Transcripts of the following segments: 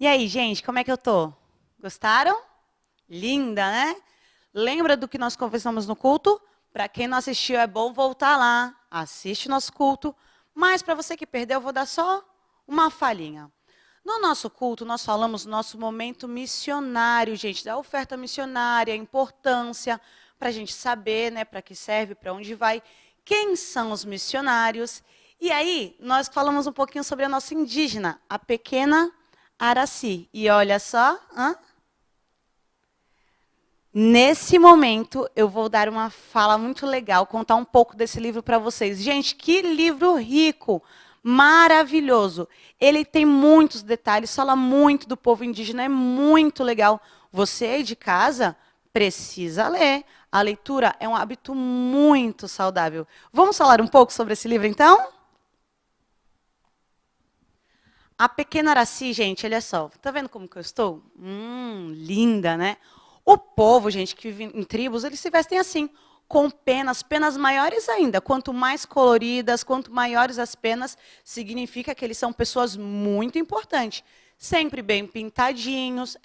E aí, gente, como é que eu tô? Gostaram? Linda, né? Lembra do que nós conversamos no culto? Para quem não assistiu, é bom voltar lá, assiste o nosso culto. Mas para você que perdeu, eu vou dar só uma falhinha. No nosso culto, nós falamos do nosso momento missionário, gente, da oferta missionária, a importância para a gente saber, né, para que serve, para onde vai, quem são os missionários. E aí, nós falamos um pouquinho sobre a nossa indígena, a pequena Araci. E olha só, nesse momento eu vou dar uma fala muito legal, contar um pouco desse livro para vocês. Gente, que livro rico, maravilhoso. Ele tem muitos detalhes, fala muito do povo indígena, é muito legal. Você aí de casa precisa ler. A leitura é um hábito muito saudável. Vamos falar um pouco sobre esse livro, então? A pequena Araci, gente, olha só. Tá vendo como que eu estou? Linda, né? O povo, gente, que vive em tribos, eles se vestem assim, com penas maiores ainda. Quanto mais coloridas, quanto maiores as penas, significa que eles são pessoas muito importantes. Sempre bem pintadinhos,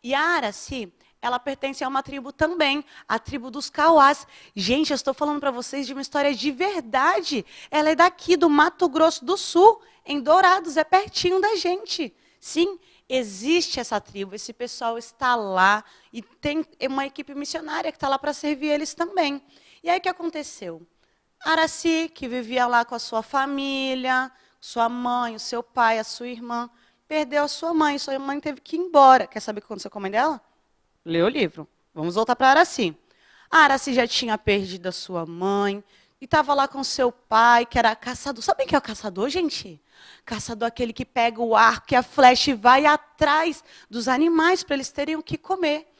E a Araci, ela pertence a uma tribo também, a tribo dos Cauás. Gente, eu estou falando para vocês de uma história de verdade. Ela é daqui, do Mato Grosso do Sul, em Dourados, é pertinho da gente. Sim, existe essa tribo, esse pessoal está lá e tem uma equipe missionária que está lá para servir eles também. E aí o que aconteceu? Araci, que vivia lá com a sua família, sua mãe, o seu pai, a sua irmã, perdeu a sua mãe teve que ir embora. Quer saber o que aconteceu com a mãe dela? Lê o livro. Vamos voltar para Araci. A Araci já tinha perdido a sua mãe e estava lá com seu pai, que era caçador. Sabem o que é o caçador, gente? Caçador é aquele que pega o arco e a flecha e vai atrás dos animais para eles terem o que comer.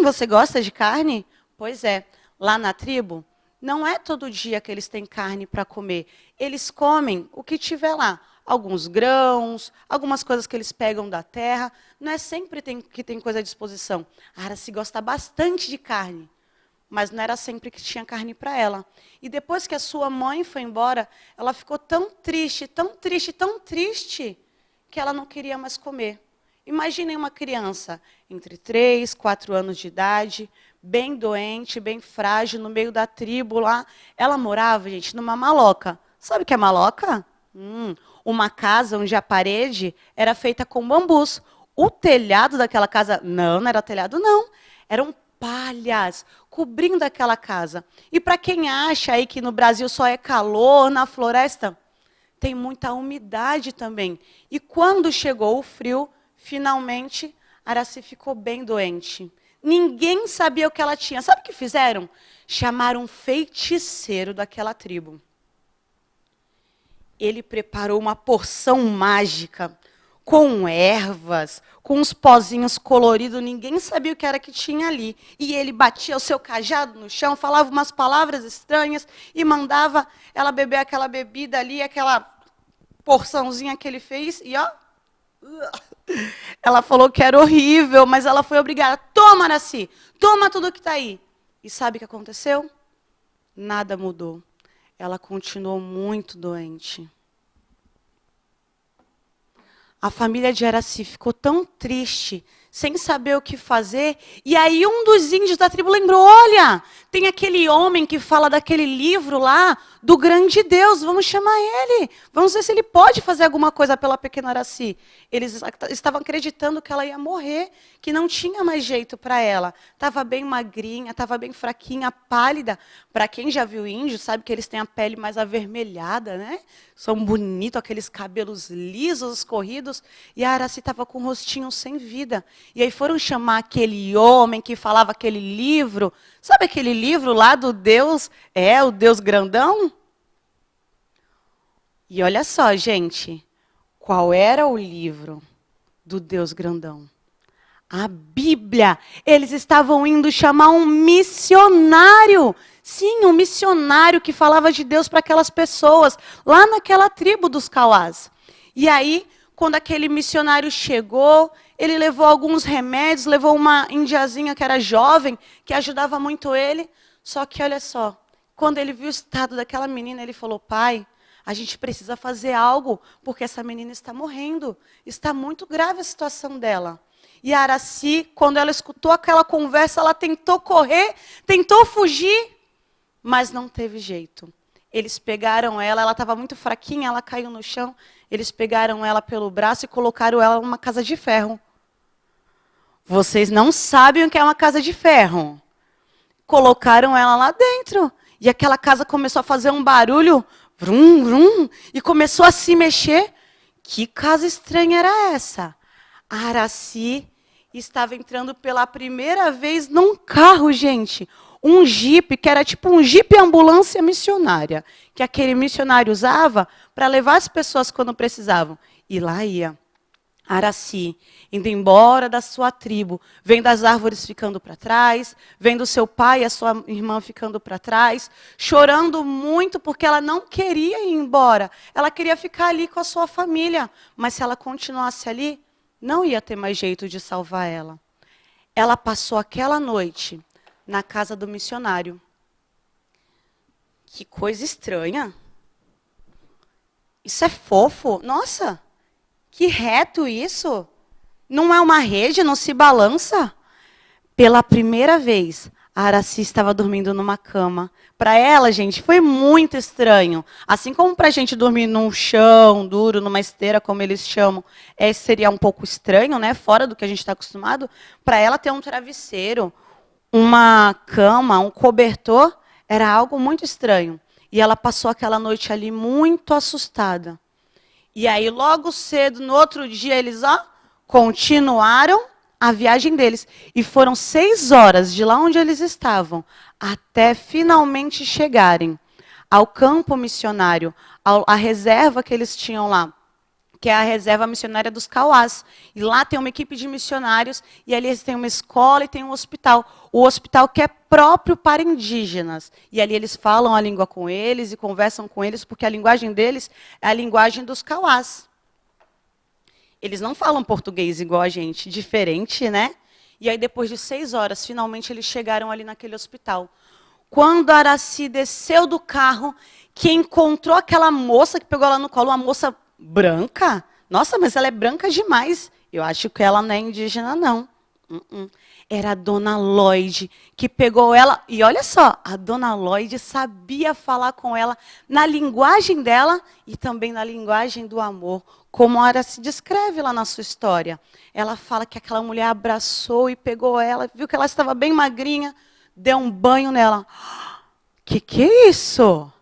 Você gosta de carne? Pois é. Lá na tribo, não é todo dia que eles têm carne para comer. Eles comem o que tiver lá. Alguns grãos, algumas coisas que eles pegam da terra. Não é sempre que tem coisa à disposição. A Araci gosta bastante de carne, mas não era sempre que tinha carne para ela. E depois que a sua mãe foi embora, ela ficou tão triste, tão triste, tão triste, que ela não queria mais comer. Imaginem uma criança entre 3, 4 anos de idade, bem doente, bem frágil, no meio da tribo lá. Ela morava, gente, numa maloca. Sabe o que é maloca? Uma casa onde a parede era feita com bambus. O telhado daquela casa, não era telhado, não. Eram palhas cobrindo aquela casa. E para quem acha aí que no Brasil só é calor na floresta, tem muita umidade também. E quando chegou o frio, finalmente, Araci ficou bem doente. Ninguém sabia o que ela tinha. Sabe o que fizeram? Chamaram um feiticeiro daquela tribo. Ele preparou uma porção mágica, com ervas, com uns pozinhos coloridos, ninguém sabia o que era que tinha ali. E ele batia o seu cajado no chão, falava umas palavras estranhas e mandava ela beber aquela bebida ali, aquela porçãozinha que ele fez, e ó. Ela falou que era horrível, mas ela foi obrigada. Toma, Araci, toma tudo que está aí. E sabe o que aconteceu? Nada mudou. Ela continuou muito doente. A família de Araci ficou tão triste, sem saber o que fazer. E aí um dos índios da tribo lembrou, olha, tem aquele homem que fala daquele livro lá, do grande Deus, vamos chamar ele. Vamos ver se ele pode fazer alguma coisa pela pequena Araci. Eles estavam acreditando que ela ia morrer, que não tinha mais jeito para ela. Estava bem magrinha, estava bem fraquinha, pálida. Para quem já viu índio, sabe que eles têm a pele mais avermelhada, né? São bonitos, aqueles cabelos lisos, escorridos. E a Araci estava com o rostinho sem vida. E aí foram chamar aquele homem que falava aquele livro. Sabe aquele livro lá do Deus? O Deus grandão? E olha só, gente. Qual era o livro do Deus grandão? A Bíblia. Eles estavam indo chamar um missionário. Sim, um missionário que falava de Deus para aquelas pessoas, lá naquela tribo dos Cauás. E aí, quando aquele missionário chegou, ele levou alguns remédios, levou uma indiazinha que era jovem, que ajudava muito ele. Só que, olha só, quando ele viu o estado daquela menina, ele falou, pai, a gente precisa fazer algo, porque essa menina está morrendo. Está muito grave a situação dela. E a Araci, quando ela escutou aquela conversa, ela tentou correr, tentou fugir, mas não teve jeito. Eles pegaram ela estava muito fraquinha, ela caiu no chão. Eles pegaram ela pelo braço e colocaram ela numa casa de ferro. Vocês não sabem o que é uma casa de ferro. Colocaram ela lá dentro. E aquela casa começou a fazer um barulho, vrum, vrum, e começou a se mexer. Que casa estranha era essa? A Araci estava entrando pela primeira vez num carro, gente. Um jipe, que era tipo um jipe ambulância missionária, que aquele missionário usava para levar as pessoas quando precisavam. E lá ia Araci, indo embora da sua tribo, vendo as árvores ficando para trás, vendo seu pai e a sua irmã ficando para trás, chorando muito porque ela não queria ir embora. Ela queria ficar ali com a sua família, mas se ela continuasse ali, não ia ter mais jeito de salvar ela. Ela passou aquela noite na casa do missionário. Que coisa estranha. Isso é fofo. Nossa! Que reto isso! Não é uma rede, não se balança? Pela primeira vez, a Araci estava dormindo numa cama. Para ela, gente, foi muito estranho. Assim como para a gente dormir num chão duro, numa esteira, como eles chamam, seria um pouco estranho, né? Fora do que a gente está acostumado. Para ela, ter um travesseiro, uma cama, um cobertor, era algo muito estranho. E ela passou aquela noite ali muito assustada. E aí, logo cedo, no outro dia, eles continuaram a viagem deles. E foram 6 horas de lá onde eles estavam, até finalmente chegarem ao campo missionário, à reserva que eles tinham lá, que é a reserva missionária dos Cauás. E lá tem uma equipe de missionários, e ali eles têm uma escola e tem um hospital. O hospital que é próprio para indígenas. E ali eles falam a língua com eles e conversam com eles, porque a linguagem deles é a linguagem dos Cauás. Eles não falam português igual a gente, diferente, né? E aí, depois de 6 horas, finalmente eles chegaram ali naquele hospital. Quando a Araci desceu do carro, que encontrou aquela moça que pegou ela no colo, uma moça branca. Nossa, mas ela é branca demais. Eu acho que ela não é indígena, não. Era a dona Lloyd, que pegou ela. E olha só, a dona Lloyd sabia falar com ela na linguagem dela e também na linguagem do amor, como a Araci descreve lá na sua história. Ela fala que aquela mulher abraçou e pegou ela, viu que ela estava bem magrinha, deu um banho nela. Que é isso?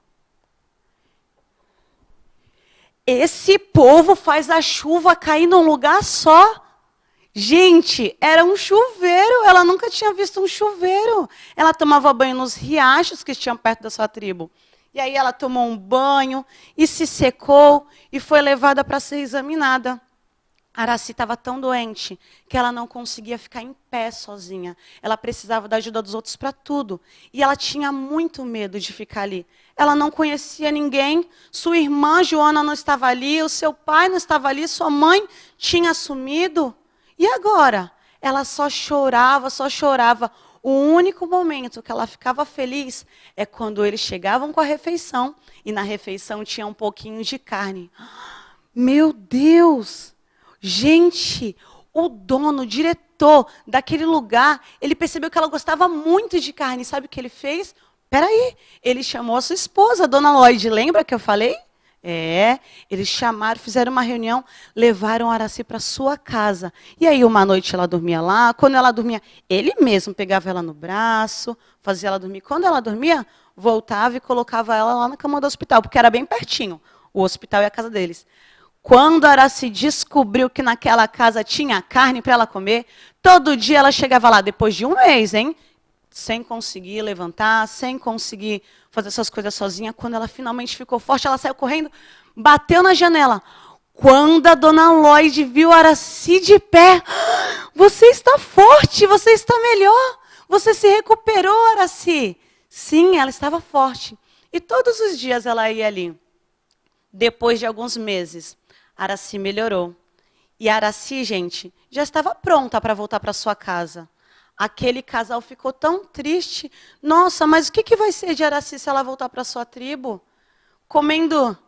Esse povo faz a chuva cair num lugar só. Gente, era um chuveiro. Ela nunca tinha visto um chuveiro. Ela tomava banho nos riachos que tinham perto da sua tribo. E aí ela tomou um banho e se secou e foi levada para ser examinada. A Araci estava tão doente que ela não conseguia ficar em pé sozinha. Ela precisava da ajuda dos outros para tudo. E ela tinha muito medo de ficar ali. Ela não conhecia ninguém. Sua irmã Joana não estava ali, o seu pai não estava ali, sua mãe tinha sumido. E agora? Ela só chorava, só chorava. O único momento que ela ficava feliz é quando eles chegavam com a refeição e na refeição tinha um pouquinho de carne. Meu Deus! Gente, o dono, o diretor daquele lugar, ele percebeu que ela gostava muito de carne. Sabe o que ele fez? Peraí, ele chamou a sua esposa, a dona Lloyd. Lembra que eu falei? Eles chamaram, fizeram uma reunião, levaram a Araci para sua casa. E aí, uma noite ela dormia lá. Quando ela dormia, ele mesmo pegava ela no braço, fazia ela dormir. Quando ela dormia, voltava e colocava ela lá na cama do hospital, porque era bem pertinho, o hospital e a casa deles. Quando a Araci descobriu que naquela casa tinha carne para ela comer, todo dia ela chegava lá, depois de um mês, hein? Sem conseguir levantar, sem conseguir fazer essas coisas sozinha. Quando ela finalmente ficou forte, ela saiu correndo, bateu na janela. Quando a dona Lloyd viu a Araci de pé, você está forte, você está melhor, você se recuperou, Araci. Sim, ela estava forte. E todos os dias ela ia ali. Depois de alguns meses, a Araci melhorou. E a Araci, gente, já estava pronta para voltar para sua casa. Aquele casal ficou tão triste. Nossa, mas o que vai ser de Araci se ela voltar para sua tribo? Comendo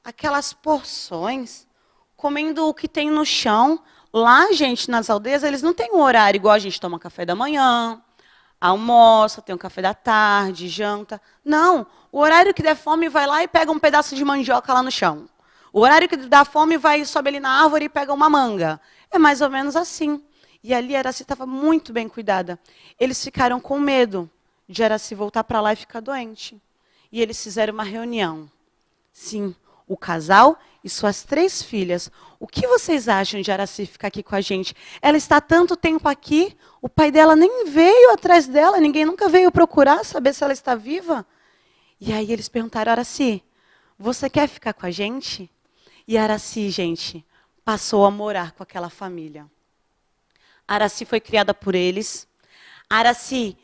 aquelas porções, comendo o que tem no chão. Lá, gente, nas aldeias, eles não têm um horário igual a gente toma café da manhã, almoça, tem um café da tarde, janta. Não, o horário que der fome vai lá e pega um pedaço de mandioca lá no chão. O horário que dá fome vai, sobe ali na árvore e pega uma manga. É mais ou menos assim. E ali Araci estava muito bem cuidada. Eles ficaram com medo de Araci voltar para lá e ficar doente. E eles fizeram uma reunião. Sim, o casal e suas 3 filhas. O que vocês acham de Araci ficar aqui com a gente? Ela está há tanto tempo aqui, o pai dela nem veio atrás dela, ninguém nunca veio procurar saber se ela está viva. E aí eles perguntaram, Araci, você quer ficar com a gente? E Araci, gente, passou a morar com aquela família. Araci foi criada por eles. Araci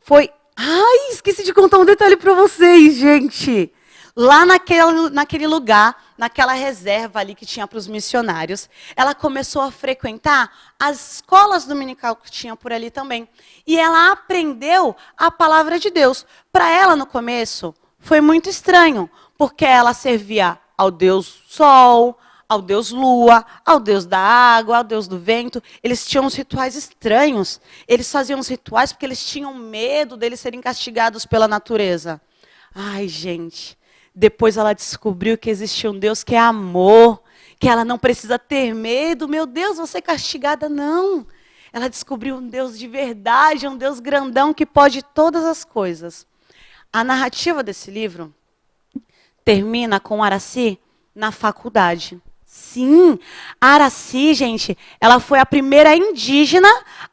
foi... Ai, esqueci de contar um detalhe para vocês, gente. Lá naquele lugar, naquela reserva ali que tinha para os missionários, ela começou a frequentar as escolas dominical que tinha por ali também. E ela aprendeu a palavra de Deus. Para ela, no começo, foi muito estranho, porque ela servia ao Deus Sol, ao Deus Lua, ao Deus da água, ao Deus do vento. Eles tinham uns rituais estranhos. Eles faziam os rituais porque eles tinham medo deles serem castigados pela natureza. Ai, gente... Depois ela descobriu que existia um Deus que é amor, que ela não precisa ter medo. Meu Deus, vou ser castigada, não. Ela descobriu um Deus de verdade, um Deus grandão que pode todas as coisas. A narrativa desse livro termina com Araci na faculdade. Sim, a Araci, gente, ela foi a primeira indígena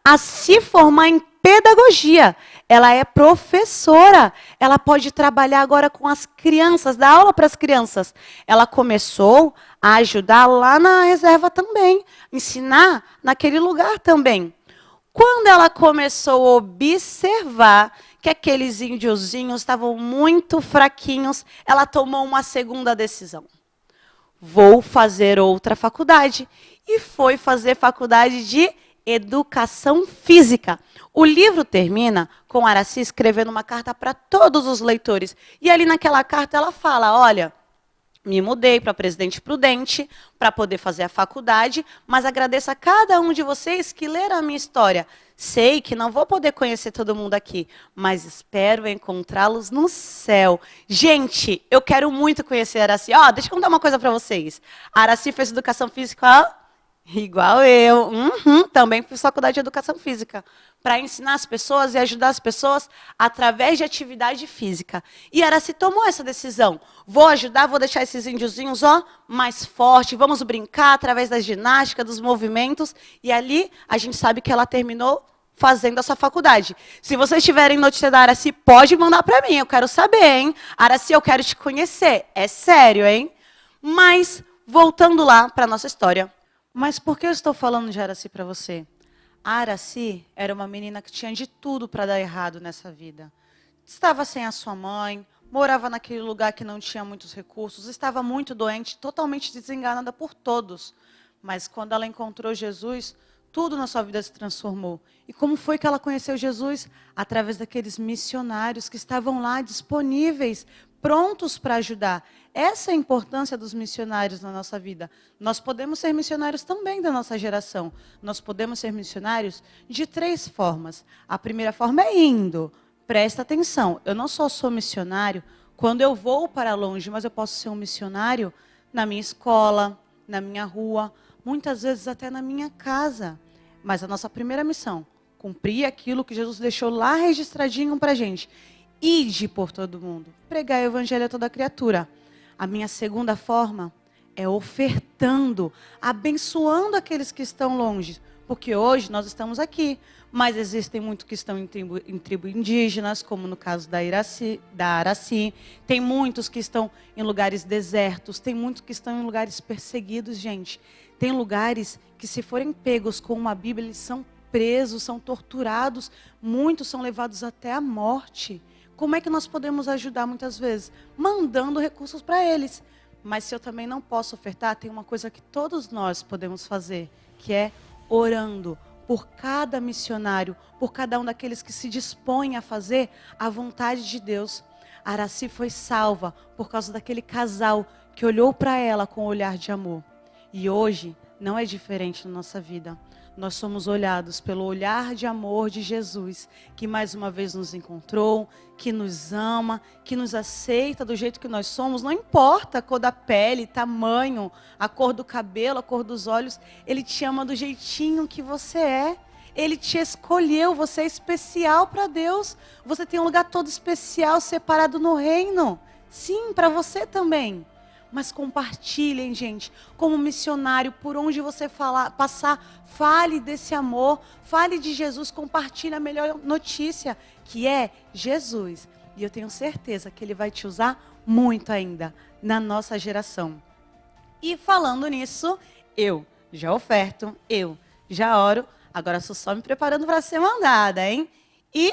a se formar em pedagogia. Ela é professora. Ela pode trabalhar agora com as crianças, dar aula para as crianças. Ela começou a ajudar lá na reserva também, ensinar naquele lugar também. Quando ela começou a observar que aqueles índiozinhos estavam muito fraquinhos, ela tomou uma segunda decisão. Vou fazer outra faculdade. E foi fazer faculdade de educação física. O livro termina com Araci escrevendo uma carta para todos os leitores. E ali naquela carta ela fala, olha, me mudei para Presidente Prudente para poder fazer a faculdade, mas agradeço a cada um de vocês que leram a minha história. Sei que não vou poder conhecer todo mundo aqui, mas espero encontrá-los no céu. Gente, eu quero muito conhecer a Araci. Deixa eu contar uma coisa para vocês. A Araci fez educação física, igual eu. Também fiz faculdade de educação física. Para ensinar as pessoas e ajudar as pessoas através de atividade física. E Araci tomou essa decisão. Vou ajudar, vou deixar esses índiozinhos mais fortes. Vamos brincar através da ginástica, dos movimentos. E ali a gente sabe que ela terminou fazendo essa faculdade. Se vocês tiverem notícia da Araci, pode mandar para mim. Eu quero saber, hein? Araci, eu quero te conhecer. É sério, hein? Mas, voltando lá para a nossa história. Mas por que eu estou falando de Araci para você? A Araci era uma menina que tinha de tudo para dar errado nessa vida. Estava sem a sua mãe, morava naquele lugar que não tinha muitos recursos, estava muito doente, totalmente desenganada por todos. Mas quando ela encontrou Jesus, tudo na sua vida se transformou. E como foi que ela conheceu Jesus? Através daqueles missionários que estavam lá disponíveis, prontos para ajudar. Essa é a importância dos missionários na nossa vida. Nós podemos ser missionários também da nossa geração. Nós podemos ser missionários de 3 formas. A primeira forma é indo. Presta atenção, eu não só sou missionário quando eu vou para longe, mas eu posso ser um missionário na minha escola, na minha rua, muitas vezes até na minha casa. Mas a nossa primeira missão, cumprir aquilo que Jesus deixou lá registradinho para a gente. Ide por todo mundo, pregar o evangelho a toda criatura. A minha segunda forma é ofertando, abençoando aqueles que estão longe. Porque hoje nós estamos aqui, mas existem muitos que estão em tribo indígenas, como no caso da Araci. Tem muitos que estão em lugares desertos, tem muitos que estão em lugares perseguidos, gente. Tem lugares que, se forem pegos com uma Bíblia, eles são presos, são torturados, muitos são levados até a morte. Como é que nós podemos ajudar muitas vezes? Mandando recursos para eles. Mas se eu também não posso ofertar, tem uma coisa que todos nós podemos fazer, que é orando por cada missionário, por cada um daqueles que se dispõem a fazer a vontade de Deus. A Araci foi salva por causa daquele casal que olhou para ela com um olhar de amor. E hoje não é diferente na nossa vida. Nós somos olhados pelo olhar de amor de Jesus, que mais uma vez nos encontrou, que nos ama, que nos aceita do jeito que nós somos. Não importa a cor da pele, tamanho, a cor do cabelo, a cor dos olhos. Ele te ama do jeitinho que você é. Ele te escolheu, você é especial para Deus. Você tem um lugar todo especial, separado no reino. Sim, para você também. Mas compartilhem, gente, como missionário, por onde você passar, fale desse amor, fale de Jesus, compartilhe a melhor notícia, que é Jesus. E eu tenho certeza que Ele vai te usar muito ainda na nossa geração. E falando nisso, eu já oferto, eu já oro, agora estou só me preparando para ser mandada, hein? E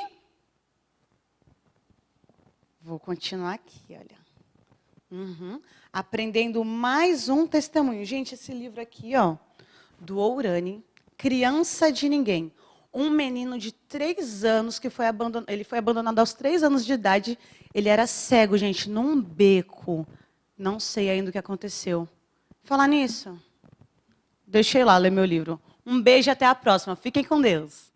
vou continuar aqui, olha. Aprendendo mais um testemunho. Gente, esse livro aqui, ó, do Ourani, Criança de Ninguém. Um menino de 3 anos que foi abandonado. Ele foi abandonado aos 3 anos de idade. Ele era cego, gente, num beco. Não sei ainda o que aconteceu. Falar nisso, deixei lá ler meu livro. Um beijo e até a próxima. Fiquem com Deus.